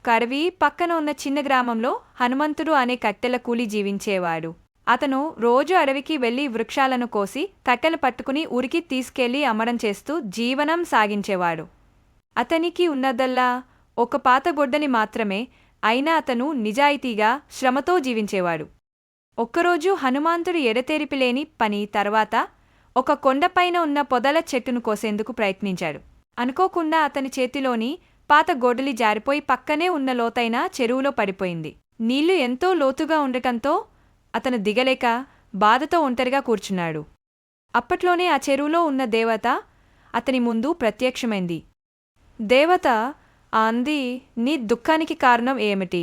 కరవి పక్కన ఉన్న చిన్న గ్రామంలో హనుమంతుడు అనే కట్టెల కూలి జీవించేవాడు. అతను రోజు అడవికి వెళ్లి వృక్షాలను కోసి కట్టెలు పట్టుకుని ఊరికి తీసుకెళ్లి అమ్మడం చేస్తూ జీవనం సాగించేవాడు. అతనికి ఉన్నదల్లా ఒక పాత గొడ్డలి మాత్రమే. అయినా అతను నిజాయితీగా శ్రమతో జీవించేవాడు. ఒక్కరోజు హనుమంతుడు ఎడతెరిపిలేని పని తర్వాత ఒక కొండపైన ఉన్న పొదల చెట్టును కోసేందుకు ప్రయత్నించాడు. అనుకోకుండా అతని చేతిలోని పాత గొడ్డలి జారిపోయి పక్కనే ఉన్న లోతైన చెరువులో పడిపోయింది. నీళ్లు ఎంతో లోతుగా ఉండటంతో అతను దిగలేక బాధతో ఒంటరిగా కూర్చున్నాడు. అప్పట్లోనే ఆ చెరువులో ఉన్న దేవత అతని ముందు ప్రత్యక్షమైంది. దేవత అంది, నీ దుఃఖానికి కారణం ఏమిటి?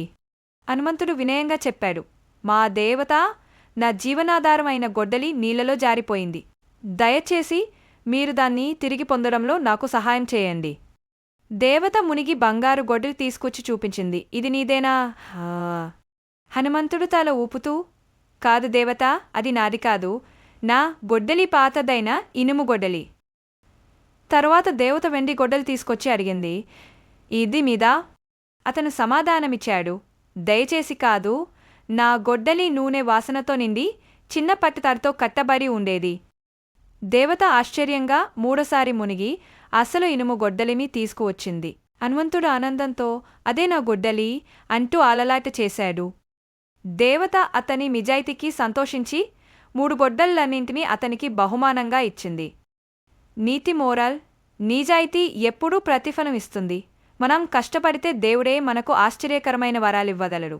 హనుమంతుడు వినయంగా చెప్పాడు, మా దేవత, నా జీవనాధారం అయిన గొడ్డలి నీళ్లలో జారిపోయింది. దయచేసి మీరు దాన్ని తిరిగి పొందడంలో నాకు సహాయం చేయండి. దేవత మునిగి బంగారు గొడ్డలి తీసుకొచ్చి చూపించింది. ఇది నీదేనా? హనుమంతుడు తల ఊపుతూ, కాదు దేవత, అది నాది కాదు. నా గొడ్డలి పాతదైన ఇనుము గొడ్డలి. తరువాత దేవత వెండి గొడ్డలి తీసుకొచ్చి అడిగింది, ఇది మీదా? అతను సమాధానమిచ్చాడు, దయచేసి కాదు. నా గొడ్డలి నూనె వాసనతో నిండి చిన్న పట్టుతారుతో కట్టబడి ఉండేది. దేవత ఆశ్చర్యంగా మూడోసారి మునిగి అసలు ఇనుము గొడ్డలిని తీసుకువచ్చింది. హనుమంతుడు ఆనందంతో అదే నా గొడ్డలి అంటూ ఆలలాట చేశాడు. దేవత అతని నిజాయితీకి సంతోషించి 3 గొడ్డళ్ళన్నింటినీ అతనికి బహుమానంగా ఇచ్చింది. నీతి మోరల్: నిజాయితీ ఎప్పుడూ ప్రతిఫలం ఇస్తుంది. మనం కష్టపడితే దేవుడే మనకు ఆశ్చర్యకరమైన వరాలివ్వగలడు.